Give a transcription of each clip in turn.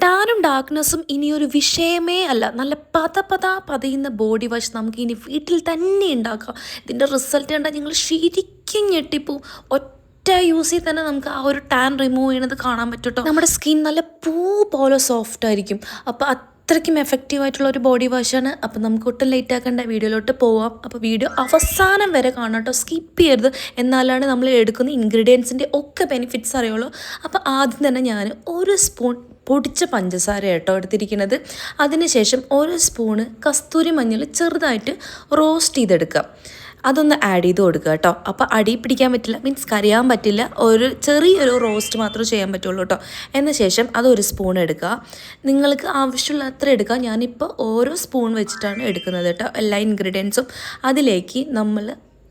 ടാനും ഡാർക്ക്നെസ്സും ഇനിയൊരു വിഷയമേ അല്ല. നല്ല പതയുന്ന ബോഡി വാഷ് നമുക്ക് ഇനി വീട്ടിൽ തന്നെ ഉണ്ടാക്കാം. ഇതിൻ്റെ റിസൾട്ട് കണ്ടാൽ നിങ്ങൾ ശരിക്കും ഞെട്ടിപ്പോവും. ഒറ്റ യൂസിൽ തന്നെ നമുക്ക് ആ ഒരു ടാൻ റിമൂവ് ചെയ്യണത് കാണാൻ പറ്റും കേട്ടോ. നമ്മുടെ സ്കിൻ നല്ല പൂ പോലെ സോഫ്റ്റ് ആയിരിക്കും. അപ്പോൾ അത്രയ്ക്കും എഫക്റ്റീവ് ആയിട്ടുള്ള ഒരു ബോഡി വാഷാണ്. അപ്പോൾ നമുക്ക് ഒട്ടും ലേറ്റ് ആക്കേണ്ട, വീഡിയോയിലോട്ട് പോവാം. അപ്പോൾ വീഡിയോ അവസാനം വരെ കാണാം കേട്ടോ, സ്കിപ്പ് ചെയ്യരുത്. എന്നാലാണ് നമ്മൾ എടുക്കുന്ന ഇൻഗ്രീഡിയൻസിൻ്റെ ഒക്കെ ബെനിഫിറ്റ്സ് അറിയുള്ളൂ. അപ്പോൾ ആദ്യം തന്നെ ഞാൻ ഒരു സ്പൂൺ പൊടിച്ച പഞ്ചസാര കേട്ടോ എടുത്തിരിക്കുന്നത്. അതിനുശേഷം ഒരു സ്പൂണ് കസ്തൂരി മഞ്ഞൾ ചെറുതായിട്ട് റോസ്റ്റ് ചെയ്തെടുക്കുക. അതൊന്ന് ആഡ് ചെയ്ത് കൊടുക്കുക കേട്ടോ. അപ്പോൾ അടി പിടിക്കാൻ പറ്റില്ല, മീൻസ് കരയാൻ പറ്റില്ല, ഒരു ചെറിയൊരു റോസ്റ്റ് മാത്രമേ ചെയ്യാൻ പറ്റുള്ളൂ കേട്ടോ. എന്ന ശേഷം അതൊരു സ്പൂൺ എടുക്കുക. നിങ്ങൾക്ക് ആവശ്യമുള്ള അത്ര എടുക്കുക. ഞാനിപ്പോൾ ഓരോ സ്പൂൺ വെച്ചിട്ടാണ് എടുക്കുന്നത് കേട്ടോ, എല്ലാ ഇൻഗ്രീഡിയൻസും. അതിലേക്ക് നമ്മൾ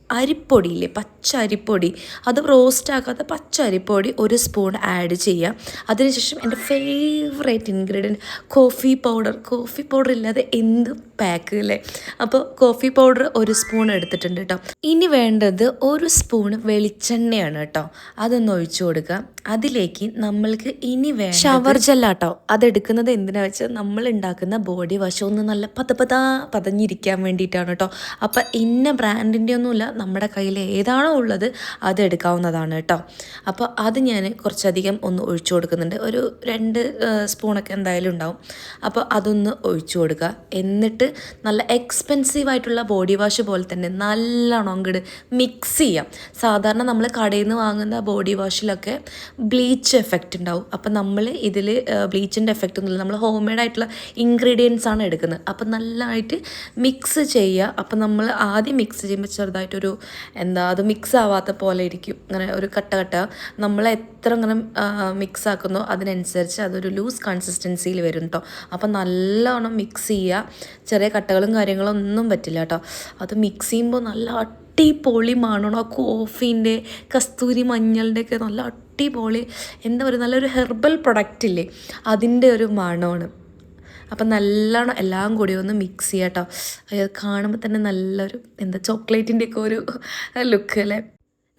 അരിപ്പൊടിയില്ലേ, പച്ച അരിപ്പൊടി, അത് റോസ്റ്റ് ആക്കാത്ത പച്ച അരിപ്പൊടി ഒരു സ്പൂൺ ആഡ് ചെയ്യാം. അതിനുശേഷം എൻ്റെ ഫേവറേറ്റ് ഇൻഗ്രീഡിയൻറ്റ് കോഫി പൗഡർ ഇല്ലാതെ എന്ത് പാക്ക് അല്ലേ. അപ്പോൾ കോഫി പൗഡർ ഒരു സ്പൂൺ എടുത്തിട്ടുണ്ട് കേട്ടോ. ഇനി വേണ്ടത് ഒരു സ്പൂൺ വെളിച്ചെണ്ണയാണ് കേട്ടോ. അതൊന്ന് ഒഴിച്ചു കൊടുക്കുക. അതിലേക്ക് നമ്മൾക്ക് ഇനി ഷവർ ജെല്ലാട്ടോ. അതെടുക്കുന്നത് എന്തിനാ വെച്ചാൽ നമ്മൾ ഉണ്ടാക്കുന്ന ബോഡി വാഷ് ഒന്ന് നല്ല പതഞ്ഞിരിക്കാൻ വേണ്ടിയിട്ടാണ് കേട്ടോ. അപ്പം ഇന്ന ബ്രാൻഡിൻ്റെ ഒന്നുമില്ല, നമ്മുടെ കയ്യിൽ ഏതാണോ ഉള്ളത് അത് എടുക്കാവുന്നതാണ് കേട്ടോ. അപ്പോൾ അത് ഞാൻ കുറച്ചധികം ഒന്ന് ഒഴിച്ചു കൊടുക്കുന്നുണ്ട്. ഒരു 2 സ്പൂണൊക്കെ എന്തായാലും ഉണ്ടാവും. അപ്പോൾ അതൊന്ന് ഒഴിച്ചു കൊടുക്കുക. എന്നിട്ട് നല്ല എക്സ്പെൻസീവ് ആയിട്ടുള്ള ബോഡി വാഷ് പോലെ തന്നെ നല്ലോണം അങ്ങോട്ട് മിക്സ് ചെയ്യാം. സാധാരണ നമ്മൾ കടയിൽ നിന്ന് വാങ്ങുന്ന ബോഡി വാഷിലൊക്കെ ബ്ലീച്ച് എഫക്റ്റ് ഉണ്ടാവും. അപ്പം നമ്മൾ ഇതിൽ ബ്ലീച്ചിൻ്റെ എഫക്റ്റ് ഒന്നുമില്ല, നമ്മൾ ഹോം മെയ്ഡ് ആയിട്ടുള്ള ഇൻഗ്രീഡിയൻസ് ആണ് എടുക്കുന്നത്. അപ്പം നല്ലതായിട്ട് മിക്സ് ചെയ്യുക. അപ്പം നമ്മൾ ആദ്യം മിക്സ് ചെയ്യുമ്പോൾ ചെറുതായിട്ടൊരു അത് മിക്സ് ആവാത്ത പോലെ ഇരിക്കും, അങ്ങനെ ഒരു കട്ട. നമ്മൾ എത്ര ഇങ്ങനെ മിക്സ് ആക്കുന്നോ അതിനനുസരിച്ച് അതൊരു ലൂസ് കൺസിസ്റ്റൻസിയിൽ വരും കേട്ടോ. അപ്പം നല്ലോണം മിക്സ് ചെയ്യുക. ചെറിയ കട്ടകളും കാര്യങ്ങളും ഒന്നും പറ്റില്ല കേട്ടോ. അത് മിക്സ് ചെയ്യുമ്പോൾ നല്ല അടിപൊളി മണമാണ്. ആ കോഫീൻ്റെ കസ്തൂരി മഞ്ഞളുടെ ഒക്കെ നല്ല അടിപൊളി, എന്താ പറയുക, നല്ലൊരു ഹെർബൽ പ്രൊഡക്റ്റ് ഇല്ലേ, അതിൻ്റെ ഒരു മണമാണ്. അപ്പം നല്ലോണം എല്ലാം കൂടി ഒന്ന് മിക്സ് ചെയ്യാം കേട്ടോ. അത് കാണുമ്പോൾ തന്നെ നല്ലൊരു ചോക്ലേറ്റിൻ്റെയൊക്കെ ഒരു ലുക്ക് അല്ലേ.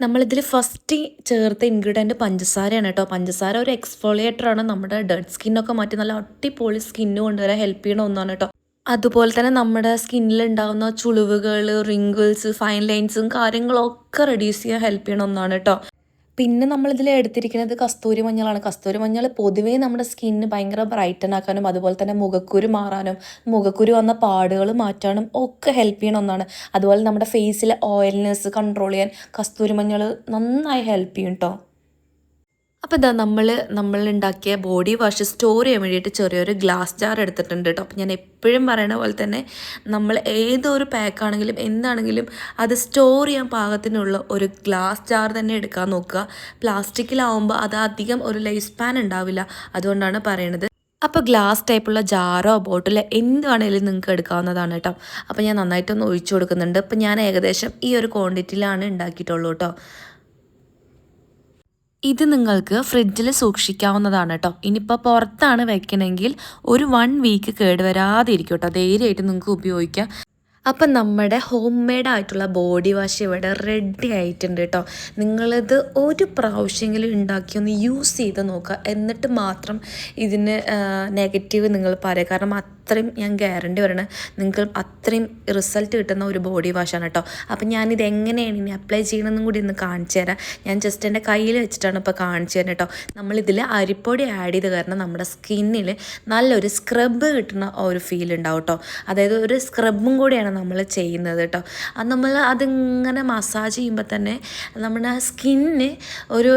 നമ്മളിതിൽ ഫസ്റ്റ് ചേർത്ത ഇൻഗ്രീഡിയൻറ്റ് പഞ്ചസാരയാണ് കേട്ടോ. പഞ്ചസാര ഒരു എക്സ്ഫോളിയേറ്ററാണ്, നമ്മുടെ ഡെഡ് സ്കിന്നൊക്കെ മാറ്റി നല്ല അടിപൊളി സ്കിന്ന് കൊണ്ടുവരാൻ ഹെൽപ്പ് ചെയ്യണ ഒന്നാണ് കേട്ടോ. അതുപോലെ തന്നെ നമ്മുടെ സ്കിന്നിലുണ്ടാകുന്ന ചുളിവുകൾ, റിങ്കിൾസ്, ഫൈൻ ലൈൻസും കാര്യങ്ങളൊക്കെ റെഡ്യൂസ് ചെയ്യാൻ ഹെൽപ്പ് ചെയ്യണ ഒന്നാണ് കേട്ടോ. പിന്നെ നമ്മളിതിൽ എടുത്തിരിക്കുന്നത് കസ്തൂരി മഞ്ഞളാണ്. കസ്തൂരി മഞ്ഞൾ പൊതുവേ നമ്മുടെ സ്കിന്ന് ഭയങ്കര ബ്രൈറ്റൻ ആക്കാനും അതുപോലെ തന്നെ മുഖക്കുരു മാറാനും മുഖക്കുരു വന്ന പാടുകൾ മാറ്റാനും ഒക്കെ ഹെൽപ്പ് ചെയ്യണ ഒന്നാണ്. അതുപോലെ നമ്മുടെ ഫേസിലെ ഓയിൽനെസ് കൺട്രോൾ ചെയ്യാൻ കസ്തൂരി മഞ്ഞൾ നന്നായി ഹെൽപ്പ് ചെയ്യും കേട്ടോ. അപ്പോൾ ഇതാ നമ്മൾ ഉണ്ടാക്കിയ ബോഡി വാഷ് സ്റ്റോർ ചെയ്യാൻ വേണ്ടിയിട്ട് ചെറിയൊരു ഗ്ലാസ് ജാർ എടുത്തിട്ടുണ്ട് കേട്ടോ. അപ്പോൾ ഞാൻ എപ്പോഴും പറയണ പോലെ തന്നെ നമ്മൾ ഏതൊരു പാക്കാണെങ്കിലും എന്താണെങ്കിലും അത് സ്റ്റോർ ചെയ്യാൻ പാകത്തിനുള്ള ഒരു ഗ്ലാസ് ജാർ തന്നെ എടുക്കാൻ നോക്കുക. പ്ലാസ്റ്റിക്കിലാവുമ്പോൾ അത് അധികം ഒരു ലൈഫ് സ്പാൻ ഉണ്ടാവില്ല, അതുകൊണ്ടാണ് പറയണത്. അപ്പോൾ ഗ്ലാസ് ടൈപ്പുള്ള ജാറോ ബോട്ടിലോ എന്ത് വേണമെങ്കിലും നിങ്ങൾക്ക് എടുക്കാവുന്നതാണ് കേട്ടോ. അപ്പോൾ ഞാൻ നന്നായിട്ടൊന്ന് ഒഴിച്ചു കൊടുക്കുന്നുണ്ട്. അപ്പോൾ ഞാൻ ഏകദേശം ഈ ഒരു ക്വാണ്ടിറ്റിയിലാണ് ഉണ്ടാക്കിയിട്ടുള്ളൂ കേട്ടോ. ഇത് നിങ്ങൾക്ക് ഫ്രിഡ്ജിൽ സൂക്ഷിക്കാവുന്നതാണ് കേട്ടോ. ഇനിയിപ്പോൾ പുറത്താണ് വെക്കണമെങ്കിൽ ഒരു 1 വീക്ക് കേടുവരാതെ ഇരിക്കും കേട്ടോ. ധൈര്യമായിട്ട് നിങ്ങൾക്ക് ഉപയോഗിക്കാം. അപ്പം നമ്മുടെ ഹോം മെയ്ഡ് ആയിട്ടുള്ള ബോഡി വാഷ് ഇവിടെ റെഡി ആയിട്ടുണ്ട് കേട്ടോ. നിങ്ങളിത് ഒരു പ്രാവശ്യമെങ്കിലും ഉണ്ടാക്കി ഒന്ന് യൂസ് ചെയ്ത് നോക്കുക. എന്നിട്ട് മാത്രം ഇതിന് നെഗറ്റീവ് നിങ്ങൾ പറയുക. കാരണം അത്രയും ഞാൻ ഗ്യാരണ്ടി പറയണേ, നിങ്ങൾക്ക് അത്രയും റിസൾട്ട് കിട്ടുന്ന ഒരു ബോഡി വാഷാണ് കേട്ടോ. അപ്പം ഞാനിത് എങ്ങനെയാണ് ഇനി അപ്ലൈ ചെയ്യണമെന്നും കൂടി ഇന്ന് കാണിച്ചു തരാം. ഞാൻ ജസ്റ്റ് എൻ്റെ കയ്യിൽ വെച്ചിട്ടാണ് ഇപ്പോൾ കാണിച്ചു തരാം കേട്ടോ. നമ്മളിതിൽ അരിപ്പൊടി ആഡ് ചെയ്ത് കാരണം നമ്മുടെ സ്കിന്നിൽ നല്ലൊരു സ്ക്രബ് കിട്ടുന്ന ഒരു ഫീൽ ഉണ്ടാവും കേട്ടോ. അതായത് ഒരു സ്ക്രബും കൂടിയാണ് നമ്മൾ ചെയ്യുന്നത് കേട്ടോ. അത് നമ്മൾ അതിങ്ങനെ മസാജ് ചെയ്യുമ്പോൾ തന്നെ നമ്മുടെ സ്കിന്നിന് ഒരു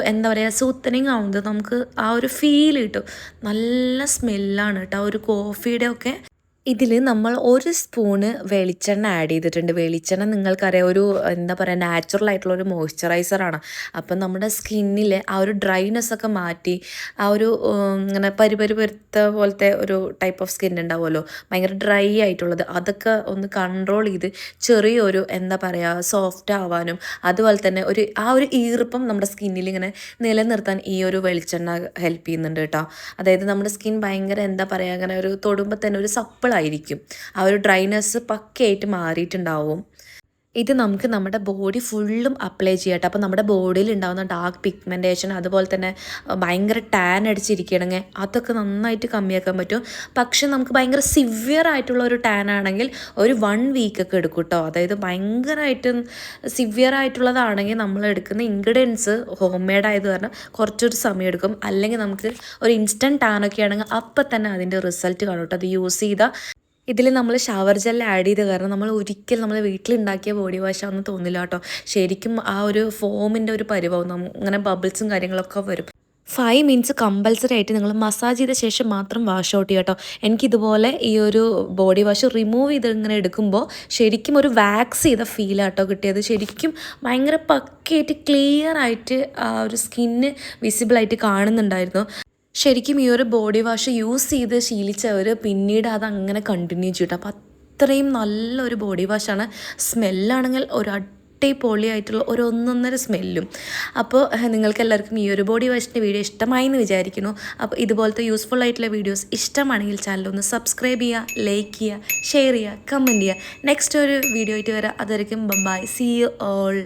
സൂത്തനിങ് ആവുന്നത് നമുക്ക് ആ ഒരു ഫീൽ കിട്ടും. നല്ല സ്മെല്ലാണ് കേട്ടോ. ഒരു കോഫിയുടെ ഒക്കെ ഇതിൽ നമ്മൾ ഒരു സ്പൂണ് വെളിച്ചെണ്ണ ആഡ് ചെയ്തിട്ടുണ്ട്. വെളിച്ചെണ്ണ നിങ്ങൾക്കറിയാം, ഒരു നാച്ചുറൽ ആയിട്ടുള്ള ഒരു മോയ്സ്ചറൈസറാണ്. അപ്പം നമ്മുടെ സ്കിന്നിലെ ആ ഒരു ഡ്രൈനെസ് ഒക്കെ മാറ്റി ആ ഒരു ഇങ്ങനെ പരുത്ത പോലത്തെ ഒരു ടൈപ്പ് ഓഫ് സ്കിൻ ഉണ്ടാവുമല്ലോ, ഭയങ്കര ഡ്രൈ ആയിട്ടുള്ളത്, അതൊക്കെ ഒന്ന് കൺട്രോൾ ചെയ്ത് ചെറിയൊരു സോഫ്റ്റ് ആവാനും അതുപോലെ തന്നെ ആ ഒരു ഈർപ്പം നമ്മുടെ സ്കിന്നിൽ ഇങ്ങനെ നിലനിർത്താൻ ഈ ഒരു വെളിച്ചെണ്ണ ഹെൽപ്പ് ചെയ്യുന്നുണ്ട് കേട്ടോ. അതായത് നമ്മുടെ സ്കിൻ ഭയങ്കര അങ്ങനെ ഒരു തൊടുമ്പോൾ തന്നെ ഒരു സപ്പിൾ ആയിരിക്കും. ആ ഒരു ഡ്രൈനെസ് പക്കയായിട്ട് മാറിയിട്ടുണ്ടാവും. ഇത് നമുക്ക് നമ്മുടെ ബോഡി ഫുള്ളും അപ്ലൈ ചെയ്യട്ടെ. അപ്പോൾ നമ്മുടെ ബോഡിയിൽ ഉണ്ടാകുന്ന ഡാർക്ക് പിഗ്മെൻറ്റേഷൻ, അതുപോലെ തന്നെ ഭയങ്കര ടാൻ അടിച്ചിരിക്കണമെങ്കിൽ അതൊക്കെ നന്നായിട്ട് കമ്മിയാക്കാൻ പറ്റും. പക്ഷെ നമുക്ക് ഭയങ്കര സിവിയർ ആയിട്ടുള്ള ഒരു ടാൻ ആണെങ്കിൽ ഒരു 1 വീക്കൊക്കെ എടുക്കും കേട്ടോ. അതായത് ഭയങ്കരമായിട്ട് സിവിയർ ആയിട്ടുള്ളതാണെങ്കിൽ നമ്മൾ എടുക്കുന്ന ഇൻഗ്രീഡിയൻസ് ഹോം മെയ്ഡ് ആയത് കാരണം കുറച്ചൊരു സമയം എടുക്കും. അല്ലെങ്കിൽ നമുക്ക് ഒരു ഇൻസ്റ്റൻറ്റ് ടാനൊക്കെ ആണെങ്കിൽ അപ്പം തന്നെ അതിൻ്റെ റിസൾട്ട് കാണും കേട്ടോ. അത് യൂസ് ചെയ്താൽ ഇതിൽ നമ്മൾ ഷവർ ജെൽ ആഡ് ചെയ്ത് കാരണം നമ്മൾ ഒരിക്കലും നമ്മൾ വീട്ടിലുണ്ടാക്കിയ ബോഡി വാഷാണെന്ന് തോന്നില്ല കേട്ടോ. ശരിക്കും ആ ഒരു ഫോമിൻ്റെ ഒരു പരിവാവും, അങ്ങനെ ബബിൾസും കാര്യങ്ങളൊക്കെ വരും. 5 മിനിറ്റ്സ് കമ്പൽസറി ആയിട്ട് നിങ്ങൾ മസാജ് ചെയ്ത ശേഷം മാത്രം വാഷ് ഔട്ട് ചെയ്യുക കേട്ടോ. എനിക്കിതുപോലെ ഈ ഒരു ബോഡി വാഷ് റിമൂവ് ചെയ്ത് ഇങ്ങനെ എടുക്കുമ്പോൾ ശരിക്കും ഒരു വാക്സ് ചെയ്ത ഫീലാട്ടോ കിട്ടിയത്. ശരിക്കും ഭയങ്കര പക്കയായിട്ട് ക്ലിയർ ആയിട്ട് ആ ഒരു സ്കിന്ന് വിസിബിളായിട്ട് കാണുന്നുണ്ടായിരുന്നു. ശരിക്കും ഈ ഒരു ബോഡി വാഷ് യൂസ് ചെയ്ത് ശീലിച്ചവർ പിന്നീട് അതങ്ങനെ കണ്ടിന്യൂ ചെയ്തിട്ട് അപ്പോൾ അത്രയും നല്ലൊരു ബോഡി വാഷാണ്. സ്മെല്ലാണെങ്കിൽ ഒരു അടിപൊളിയായിട്ടുള്ള ഒരു ഒന്നൊന്നര സ്മെല്ലും. അപ്പോൾ നിങ്ങൾക്ക് എല്ലാവർക്കും ഈ ഒരു ബോഡി വാഷിൻ്റെ വീഡിയോ ഇഷ്ടമായി എന്ന് വിചാരിക്കുന്നു. അപ്പോൾ ഇതുപോലത്തെ യൂസ്ഫുൾ ആയിട്ടുള്ള വീഡിയോസ് ഇഷ്ടമാണെങ്കിൽ ചാനലൊന്ന് സബ്സ്ക്രൈബ് ചെയ്യുക, ലൈക്ക് ചെയ്യുക, ഷെയർ ചെയ്യുക, കമൻറ്റ് ചെയ്യുക. നെക്സ്റ്റ് ഒരു വീഡിയോ ആയിട്ട് വരാം. അതുവരെയും ബൈ, സീ യു ഓൾ.